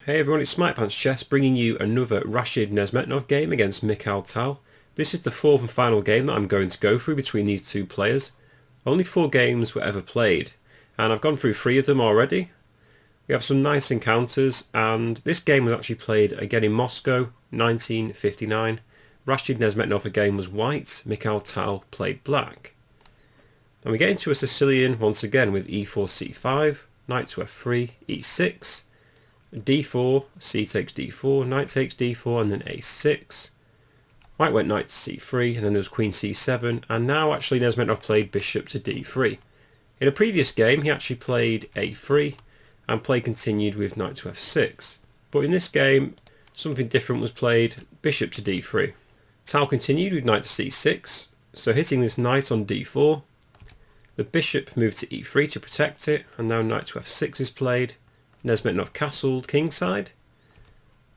Hey everyone, it's Smartpants Chess bringing you another Rashid Nezhmetdinov game against Mikhail Tal. This is the fourth and final game that I'm going to go through between these two players. Only 4 games were ever played, and I've gone through 3 of them already. We have some nice encounters, and this game was actually played again in Moscow, 1959. Rashid Nezhmetdinov again was white, Mikhail Tal played black. And we get into a Sicilian once again with e4 c5, knight to f3, e6, d4, c takes d4, knight takes d4 and then a6. White went knight to c3 and then there was queen c7, and now actually Nezhmetdinov played bishop to d3. In a previous game he actually played a3 and play continued with knight to f6. But in this game something different was played, bishop to d3. Tal continued with knight to c6, so hitting this knight on d4. The bishop moved to e3 to protect it, and now knight to f6 is played. Nezhmetdinov castled kingside,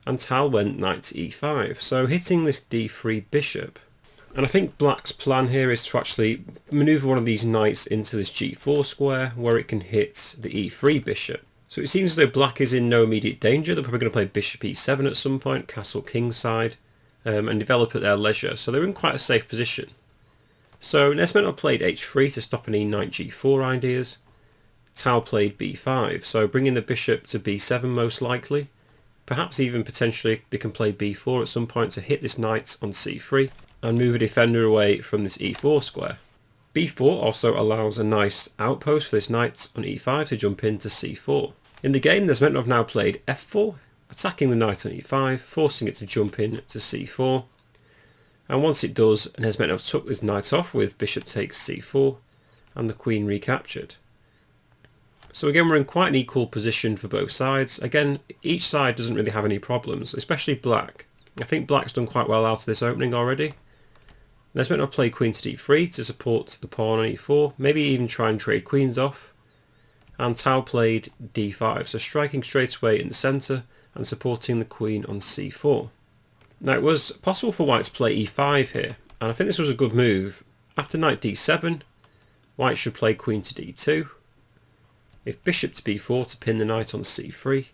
and Tal went knight to e5, so hitting this d3 bishop. And I think black's plan here is to actually manoeuvre one of these knights into this g4 square where it can hit the e3 bishop. So it seems as though black is in no immediate danger. They're probably going to play bishop e7 at some point, castle kingside, and develop at their leisure, so they're in quite a safe position. So Nezhmetdinov played h3 to stop any knight g4 ideas. Tal played b5, so bringing the bishop to b7 most likely. Perhaps even potentially they can play b4 at some point to hit this knight on c3 and move a defender away from this e4 square. b4 also allows a nice outpost for this knight on e5 to jump into c4. In the game Nezhmetdinov now played f4, attacking the knight on e5, forcing it to jump in to c4. And once it does, Nezhmetdinov took this knight off with bishop takes c4 and the queen recaptured. So again we're in quite an equal position for both sides. Again, each side doesn't really have any problems, especially black. I think black's done quite well out of this opening already. Nezhmetdinov played queen to d3 to support the pawn on e4, maybe even try and trade queens off. And Tal played d5, so striking straight away in the centre and supporting the queen on c4. Now it was possible for white to play e5 here, and I think this was a good move. After knight d7, white should play queen to d2. If bishop to b4 to pin the knight on c3,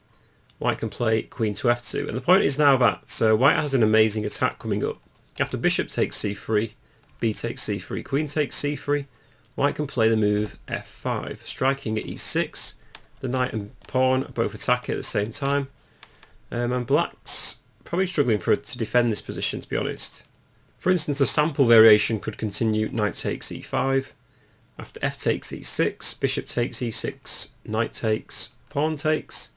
white can play queen to f2. And the point is now that white has an amazing attack coming up. After bishop takes c3, b takes c3, queen takes c3, white can play the move f5, striking at e6. The knight and pawn both attack it at the same time. And black's probably struggling to defend this position, to be honest. For instance, a sample variation could continue knight takes e5. After f takes e6, bishop takes e6, knight takes, pawn takes.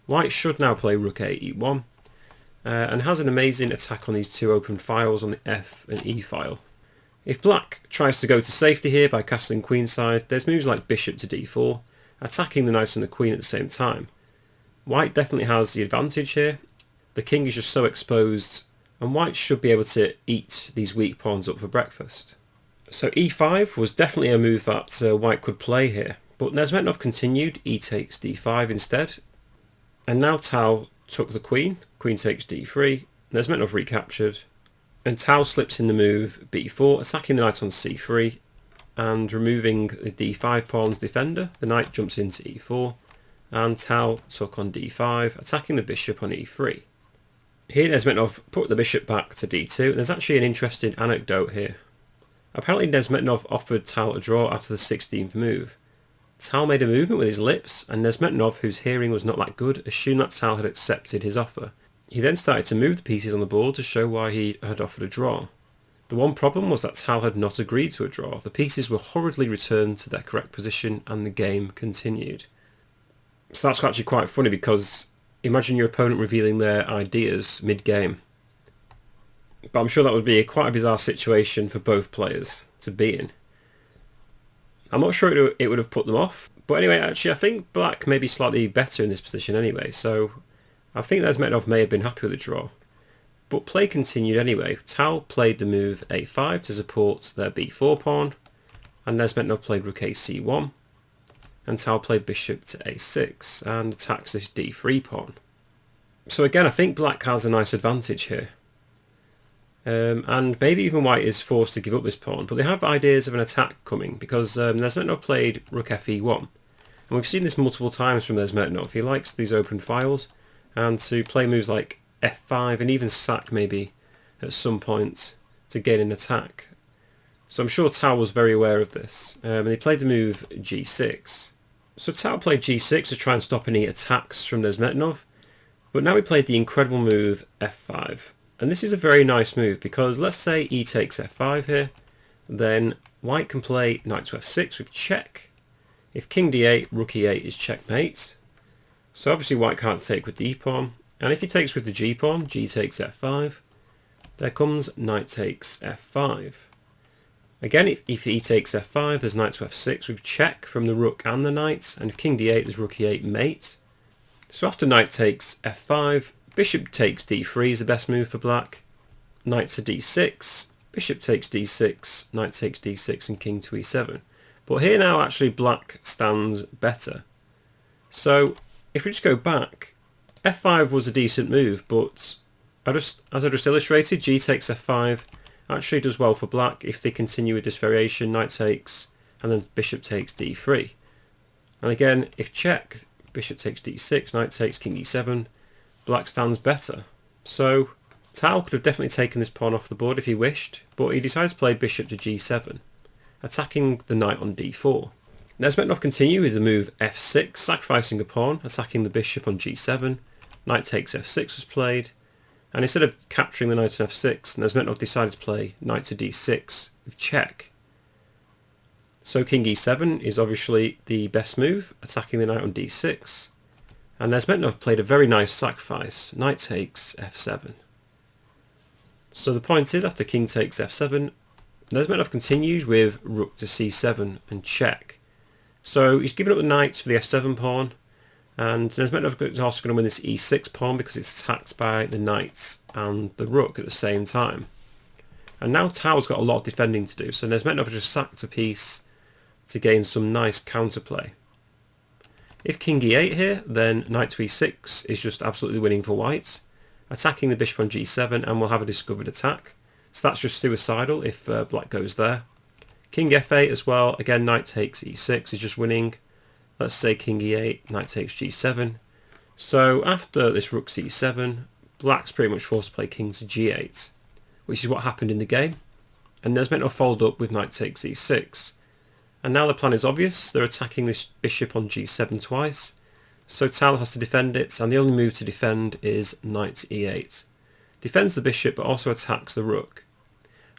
White should now play rook a e1 and has an amazing attack on these 2 open files on the f and e file. If black tries to go to safety here by castling queenside, there's moves like bishop to d4, attacking the knight and the queen at the same time. White definitely has the advantage here. The king is just so exposed, and white should be able to eat these weak pawns up for breakfast. So e5 was definitely a move that white could play here, but Nezhmetdinov continued e takes d5 instead. And now Tal took the queen, queen takes d3, Nezhmetdinov recaptured, and Tal slips in the move b4, attacking the knight on c3 and removing the d5 pawn's defender. The knight jumps into e4, and Tal took on d5, attacking the bishop on e3. Here Nezhmetdinov put the bishop back to d2, and there's actually an interesting anecdote here. Apparently Nezhmetdinov offered Tal a draw after the 16th move. Tal made a movement with his lips, and Nezhmetdinov, whose hearing was not that good, assumed that Tal had accepted his offer. He then started to move the pieces on the board to show why he had offered a draw. The one problem was that Tal had not agreed to a draw. The pieces were hurriedly returned to their correct position and the game continued. So that's actually quite funny, because imagine your opponent revealing their ideas mid-game. But I'm sure that would be quite a bizarre situation for both players to be in. I'm not sure it would have put them off. But anyway, actually I think black may be slightly better in this position anyway. So I think Nezhmetdinov may have been happy with the draw. But play continued anyway. Tal played the move a5 to support their b4 pawn. And Nezhmetdinov played rook a c1. And Tal played bishop to a6 and attacks this d3 pawn. So again, I think black has a nice advantage here. And maybe even white is forced to give up this pawn, but they have ideas of an attack coming, because Nezhmetdinov played rook fe1, and we've seen this multiple times from Nezhmetdinov. He likes these open files, and to play moves like f5 and even sack maybe at some point to gain an attack. So I'm sure Tal was very aware of this, and he played the move g6. So Tal played g6 to try and stop any attacks from Nezhmetdinov, but now he played the incredible move f5. And this is a very nice move because let's say e takes f5 here, then white can play knight to f6 with check. If king d8, rook e8 is checkmate. So obviously white can't take with the e pawn, and if he takes with the g pawn, g takes f5, there comes knight takes f5. Again, if e takes f5, there's knight to f6 with check from the rook and the knight, and if king d8, there's rook e8 mate. So after knight takes f5, bishop takes d3 is the best move for black, knight to d6, bishop takes d6, knight takes d6 and king to e7. But here now actually black stands better. So if we just go back, f5 was a decent move, but as I just illustrated, g takes f5 actually does well for black if they continue with this variation, knight takes and then bishop takes d3. And again, if check, bishop takes d6, knight takes, king e7, black stands better. So Tal could have definitely taken this pawn off the board if he wished, but he decided to play bishop to g7, attacking the knight on d4. Nezhmetdinov continued with the move f6, sacrificing a pawn, attacking the bishop on g7, knight takes f6 was played, and instead of capturing the knight on f6, Nezhmetdinov decided to play knight to d6 with check. So king e7 is obviously the best move, attacking the knight on d6, and Nezhmetdinov played a very nice sacrifice, knight takes f7. So the point is, after king takes f7, Nezhmetdinov continued with rook to c7 and check. So he's given up the knights for the f7 pawn, and Nezhmetdinov is also going to win this e6 pawn because it's attacked by the knights and the rook at the same time. And now Tal's got a lot of defending to do, so Nezhmetdinov just sacked a piece to gain some nice counterplay. If king e8 here, then knight to e6 is just absolutely winning for white, attacking the bishop on g7, and we'll have a discovered attack. So that's just suicidal if black goes there. King f8 as well, again knight takes e6 is just winning. Let's say king e8, knight takes g7. So after this rook c7, black's pretty much forced to play king to g8, which is what happened in the game. And Nezhmetdinov followed up with knight takes e6. And now the plan is obvious, they're attacking this bishop on g7 twice. So Tal has to defend it, and the only move to defend is knight e8. Defends the bishop but also attacks the rook.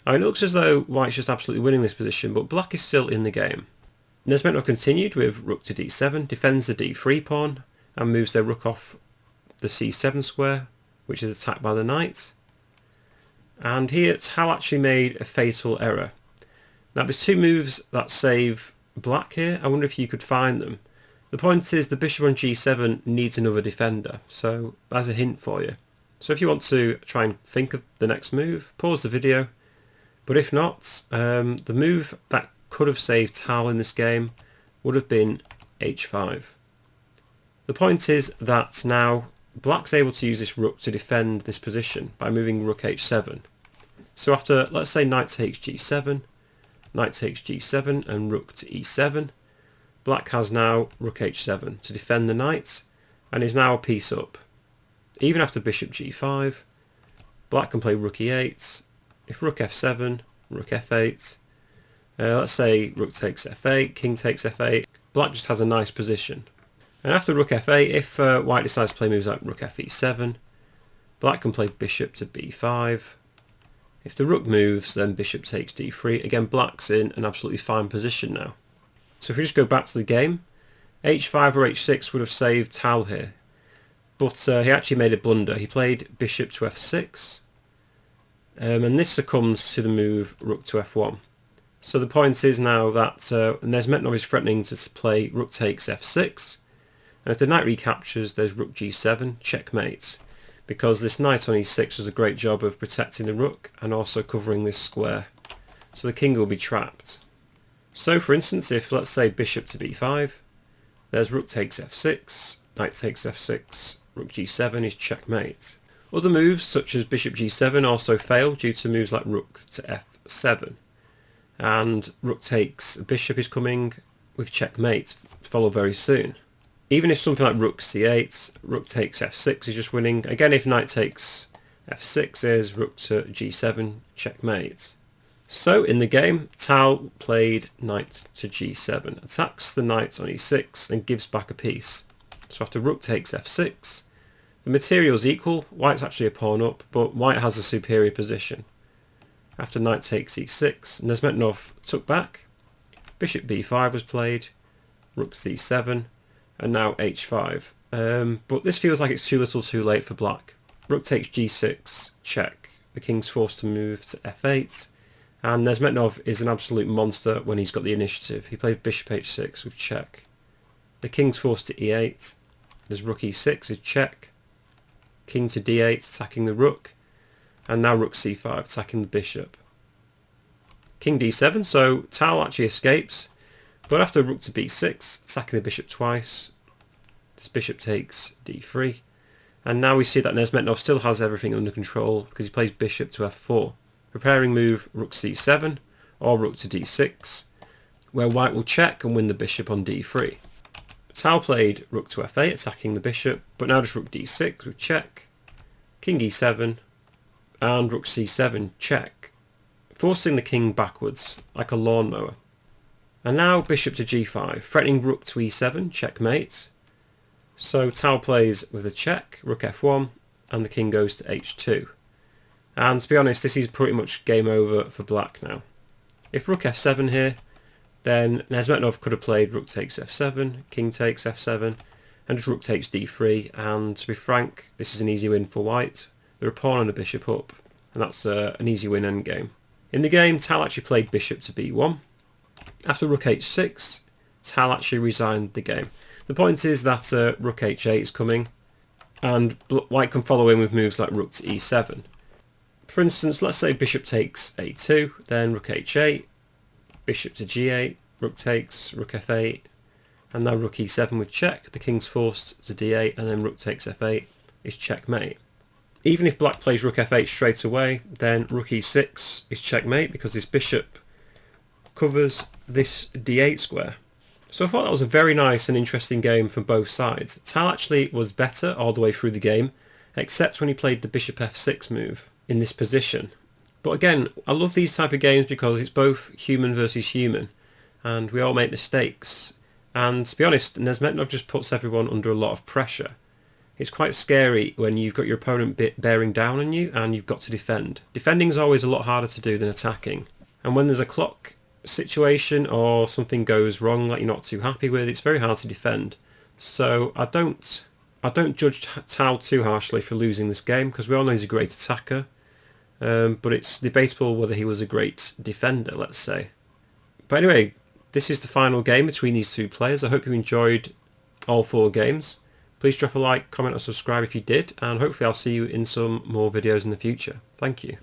Now it looks as though white's just absolutely winning this position, but black is still in the game. Nezhmetdinov continued with rook to d7, defends the d3 pawn, and moves their rook off the c7 square, which is attacked by the knight. And here Tal actually made a fatal error. Now there's two moves that save black here. I wonder if you could find them. The point is the bishop on g7 needs another defender, so that's a hint for you. So if you want to try and think of the next move, pause the video. But if not, the move that could have saved Tal in this game would have been h5. The point is that now black's able to use this rook to defend this position by moving rook h7. So after, let's say, knight takes g7, knight takes g7 and rook to e7, black has now rook h7 to defend the knight and is now a piece up. Even after bishop g5, black can play rook e8, if rook f7, rook f8, let's say rook takes f8, king takes f8, black just has a nice position. And after rook f8, if white decides to play moves like rook fe7, black can play bishop to b5. If the rook moves, then bishop takes d3. Again, black's in an absolutely fine position now. So if we just go back to the game, h5 or h6 would have saved Tal here. But he actually made a blunder. He played bishop to f6. And this succumbs to the move rook to f1. So the point is now that Nezhmetdinov is threatening to play rook takes f6. And if the knight recaptures, there's rook g7, checkmate. Because this knight on e6 does a great job of protecting the rook and also covering this square. So the king will be trapped. So for instance, if let's say bishop to b5, there's rook takes f6, knight takes f6, rook g7 is checkmate. Other moves such as bishop g7 also fail due to moves like rook to f7. And rook takes bishop is coming with checkmate to follow very soon. Even if something like rook c8, rook takes f6 is just winning. Again, if knight takes f6 is rook to g7, checkmate. So in the game, Tal played knight to g7, attacks the knight on e6 and gives back a piece. So after rook takes f6, the material's equal, white's actually a pawn up, but white has a superior position. After knight takes e6, Nezhmetdinov took back, bishop b5 was played, rook c7, and now h5. But this feels like it's too little too late for black. Rook takes g6, check. The king's forced to move to f8, and Nezhmetdinov is an absolute monster when he's got the initiative. He played bishop h6 with check. The king's forced to e8, there's rook e6 is check. King to d8 attacking the rook, and now rook c5 attacking the bishop. King d7, so Tal actually escapes, but after rook to b6 attacking the bishop twice, this bishop takes d3, and now we see that Nezhmetdinov still has everything under control because he plays bishop to f4, preparing move rook c7 or rook to d6, where white will check and win the bishop on d3. Tal played rook to f8 attacking the bishop, but now just rook d6 with check, king e7 and rook c7 check, forcing the king backwards like a lawnmower. And now bishop to g5, threatening rook to e7, checkmate. So Tal plays with a check, rook f1, and the king goes to h2. And to be honest, this is pretty much game over for black now. If rook f7 here, then Nezhmetdinov could have played rook takes f7, king takes f7, and just rook takes d3, and to be frank, this is an easy win for white. They're a pawn and a bishop up, and that's an easy win endgame. In the game, Tal actually played bishop to b1. After rook h6, Tal actually resigned the game. The point is that rook h8 is coming, and white can follow in with moves like rook to e7. For instance, let's say bishop takes a2, then rook h8, bishop to g8, rook takes, rook f8, and now rook e7 with check. The king's forced to d8, and then rook takes f8 is checkmate. Even if black plays rook f8 straight away, then rook e6 is checkmate because this bishop covers this d8 square. So I thought that was a very nice and interesting game from both sides. Tal actually was better all the way through the game, except when he played the bishop f6 move in this position. But again, I love these type of games because it's both human versus human, and we all make mistakes. And to be honest, Nezhmetdinov just puts everyone under a lot of pressure. It's quite scary when you've got your opponent bearing down on you and you've got to defend. Defending is always a lot harder to do than attacking. And when there's a clock situation or something goes wrong that you're not too happy with, it's very hard to defend. So I don't judge Tal too harshly for losing this game because we all know he's a great attacker. But it's debatable whether he was a great defender, let's say. But anyway, this is the final game between these two players. I hope you enjoyed all 4 games. Please drop a like, comment or subscribe if you did, and hopefully I'll see you in some more videos in the future. Thank you.